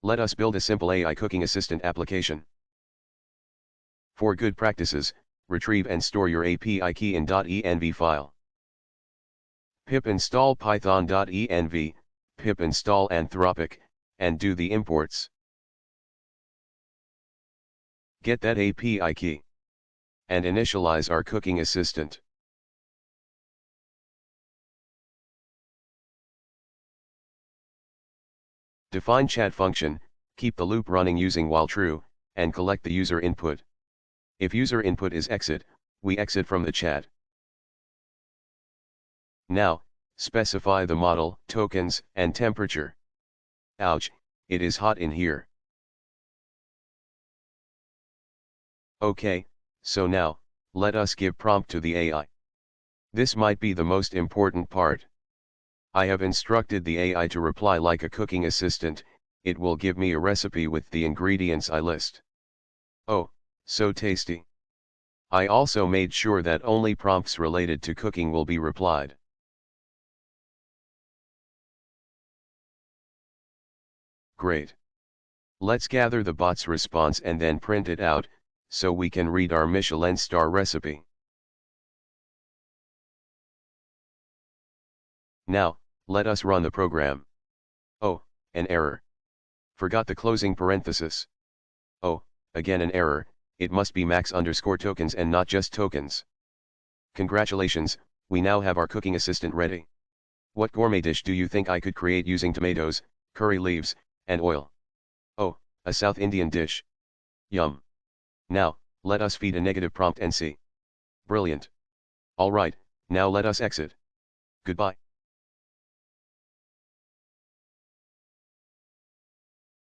Let us build a simple AI cooking assistant application. For good practices, retrieve and store your API key in .env file. Pip install python.env, pip install Anthropic, and do the imports. Get that API key. And initialize our cooking assistant. Define chat function, keep the loop running using while true, and collect the user input. If user input is exit, we exit from the chat. Now, specify the model, tokens, and temperature. Ouch, it is hot in here. Okay, so now, let us give prompt to the AI. This might be the most important part. I have instructed the AI to reply like a cooking assistant. It will give me a recipe with the ingredients I list. Oh, so tasty. I also made sure that only prompts related to cooking will be replied. Great. Let's gather the bot's response and then print it out, so we can read our Michelin star recipe. Now, let us run the program. Oh, an error. Forgot the closing parenthesis. Oh, again an error, it must be max_tokens and not just tokens. Congratulations, we now have our cooking assistant ready. What gourmet dish do you think I could create using tomatoes, curry leaves, and oil? Oh, a South Indian dish. Yum. Now, let us feed a negative prompt and see. Brilliant. Alright, now let us exit. Goodbye.